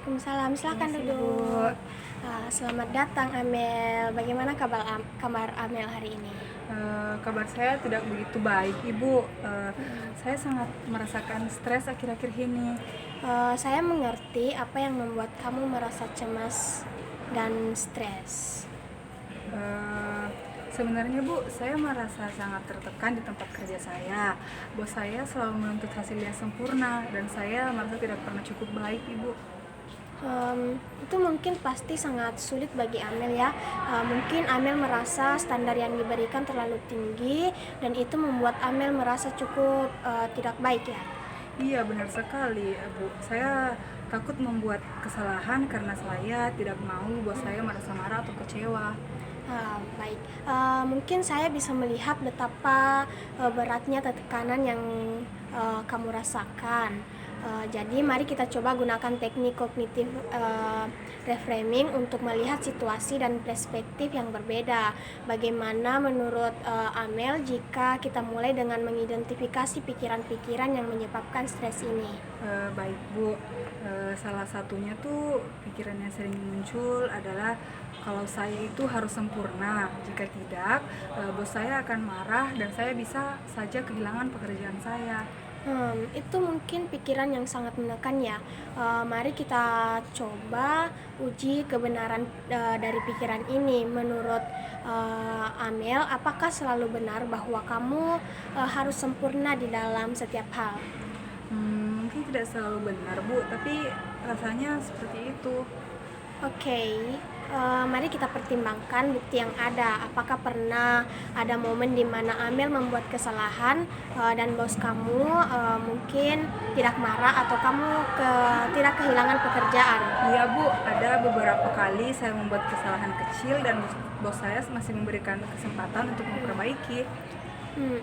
Waalaikumsalam, silakan Permisi, Ibu. duduk. Selamat datang Amel. Bagaimana kabar Amel hari ini? Kabar saya tidak begitu baik, Ibu. Mm. Saya sangat merasakan stres akhir-akhir ini. Saya mengerti apa yang membuat kamu merasa cemas dan stres. Eh, Sebenarnya, Bu, saya merasa sangat tertekan di tempat kerja saya. Bos saya selalu menuntut hasil yang sempurna, dan saya merasa tidak pernah cukup baik, Ibu. Itu mungkin pasti sangat sulit bagi Amel ya. Mungkin Amel merasa standar yang diberikan terlalu tinggi dan itu membuat Amel merasa cukup tidak baik ya. Iya, benar sekali, Bu. Saya takut membuat kesalahan karena saya tidak mau bos saya merasa marah atau kecewa. Baik, mungkin saya bisa melihat betapa beratnya tekanan yang kamu rasakan. Jadi mari kita coba gunakan teknik kognitif reframing untuk melihat situasi dan perspektif yang berbeda. Bagaimana menurut Amel jika kita mulai dengan mengidentifikasi pikiran-pikiran yang menyebabkan stres ini? Baik, Bu. Salah satunya tuh pikiran yang sering muncul adalah kalau saya itu harus sempurna. Jika tidak, bos saya akan marah dan saya bisa saja kehilangan pekerjaan saya. Itu mungkin pikiran yang sangat menekan ya. Mari kita coba uji kebenaran dari pikiran ini. Menurut Amel, apakah selalu benar bahwa kamu harus sempurna di dalam setiap hal? Mungkin tidak selalu benar, Bu, tapi rasanya seperti itu. Oke, mari kita pertimbangkan bukti yang ada. Apakah pernah ada momen di mana Amel membuat kesalahan dan bos kamu mungkin tidak marah atau kamu tidak kehilangan pekerjaan? Iya, Bu, ada beberapa kali saya membuat kesalahan kecil dan bos saya masih memberikan kesempatan untuk memperbaiki.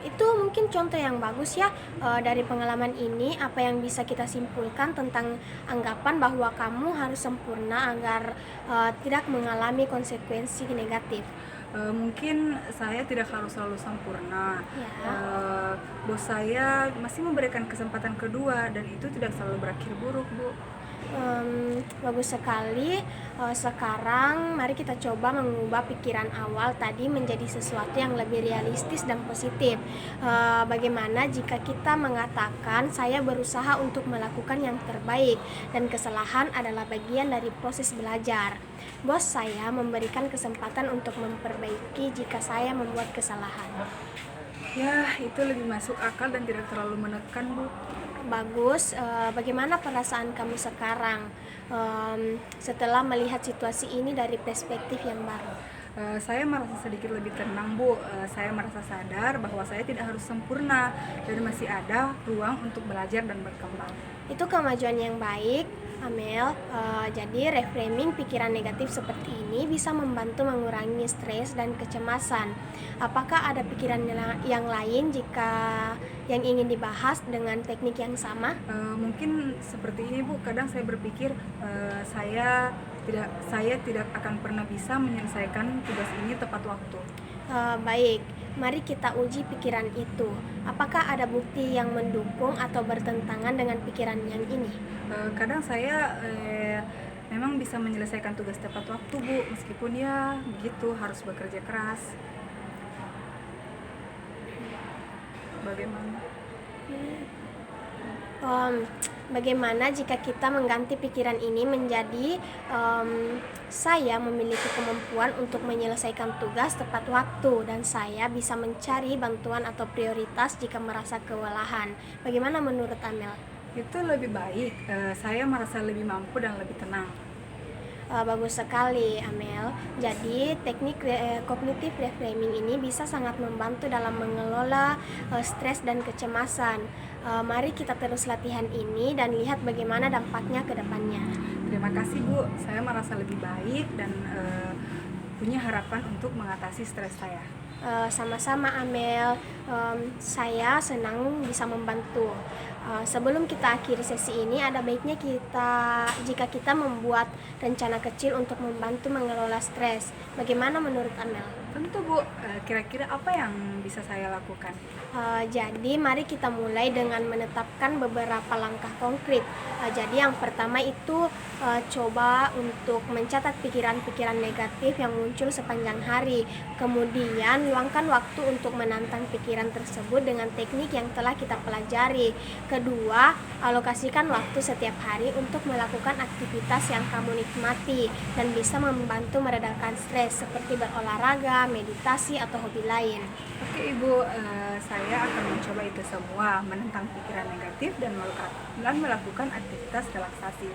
Itu mungkin contoh yang bagus ya. Dari pengalaman ini, apa yang bisa kita simpulkan tentang anggapan bahwa kamu harus sempurna agar tidak mengalami konsekuensi negatif? Mungkin saya tidak harus selalu sempurna. Ya. Bos saya masih memberikan kesempatan kedua dan itu tidak selalu berakhir buruk, Bu. Bagus sekali. Sekarang mari kita coba mengubah pikiran awal tadi menjadi sesuatu yang lebih realistis dan positif. Bagaimana jika kita mengatakan saya berusaha untuk melakukan yang terbaik dan kesalahan adalah bagian dari proses belajar. Bos saya memberikan kesempatan untuk memperbaiki jika saya membuat kesalahan. Ya, itu lebih masuk akal dan tidak terlalu menekan, Bu. Bagus. Bagaimana perasaan kamu sekarang setelah melihat situasi ini dari perspektif yang baru? Saya merasa sedikit lebih tenang, Bu. Saya merasa sadar bahwa saya tidak harus sempurna dan masih ada ruang untuk belajar dan berkembang. Itu kemajuan yang baik, Amel. Jadi reframing pikiran negatif seperti ini bisa membantu mengurangi stres dan kecemasan. Apakah ada pikiran yang lain jika yang ingin dibahas dengan teknik yang sama? Mungkin seperti ini, Bu. Kadang saya berpikir saya tidak akan pernah bisa menyelesaikan tugas ini tepat waktu. Baik, mari kita uji pikiran itu. Apakah ada bukti yang mendukung atau bertentangan dengan pikiran yang ini? Kadang saya memang bisa menyelesaikan tugas tepat waktu, Bu, meskipun ya begitu harus bekerja keras. Bagaimana? Um, Bagaimana jika kita mengganti pikiran ini menjadi saya memiliki kemampuan untuk menyelesaikan tugas tepat waktu dan saya bisa mencari bantuan atau prioritas jika merasa kewalahan. Bagaimana menurut Amel? Itu lebih baik. Saya merasa lebih mampu dan lebih tenang. Bagus sekali, Amel. Jadi, teknik kognitif reframing ini bisa sangat membantu dalam mengelola stres dan kecemasan. Mari kita terus latihan ini dan lihat bagaimana dampaknya ke depannya. Terima kasih, Bu. Saya merasa lebih baik dan punya harapan untuk mengatasi stres saya. Sama-sama Amel, saya senang bisa membantu. Sebelum kita akhiri sesi ini, ada baiknya jika kita membuat rencana kecil untuk membantu mengelola stres. Bagaimana menurut Amel? Tentu Bu, kira-kira apa yang bisa saya lakukan? Jadi mari kita mulai dengan menetapkan beberapa langkah konkret. Jadi yang pertama itu coba untuk mencatat pikiran-pikiran negatif yang muncul sepanjang hari. Kemudian luangkan waktu untuk menantang pikiran tersebut dengan teknik yang telah kita pelajari. Kedua, alokasikan waktu setiap hari untuk melakukan aktivitas yang kamu nikmati dan bisa membantu meredakan stres seperti berolahraga, meditasi, atau hobi lain. Oke Ibu, saya akan mencoba itu semua, menentang pikiran negatif dan melakukan aktivitas relaksasi.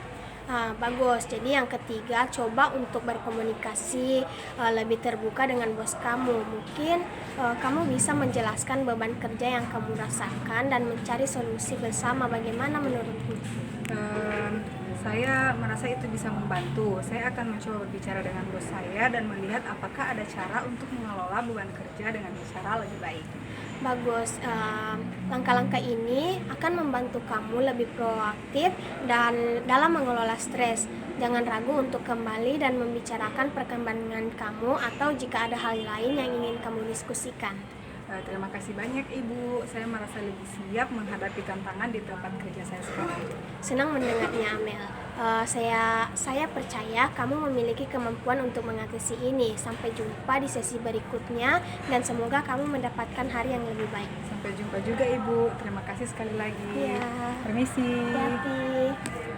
Bagus. Jadi yang ketiga, coba untuk berkomunikasi lebih terbuka dengan bos kamu. Mungkin kamu bisa menjelaskan beban kerja yang kamu rasakan dan mencari solusi bersama. Bagaimana menurutmu? Ehm, saya merasa itu bisa membantu. Saya akan mencoba berbicara dengan bos saya dan melihat apakah ada cara untuk mengelola beban kerja dengan cara lebih baik. Bagus. Langkah-langkah ini akan membantu kamu lebih proaktif dan dalam mengelola stres. Jangan ragu untuk kembali dan membicarakan perkembangan kamu atau jika ada hal lain yang ingin kamu diskusikan. Terima kasih banyak Ibu. Saya merasa lebih siap menghadapi tantangan di tempat kerja saya sekarang. Senang mendengarnya, Amel. Saya percaya kamu memiliki kemampuan untuk mengatasi ini. Sampai jumpa di sesi berikutnya dan semoga kamu mendapatkan hari yang lebih baik. Sampai jumpa juga Ibu. Terima kasih sekali lagi. Iya. Permisi. Hati-hati.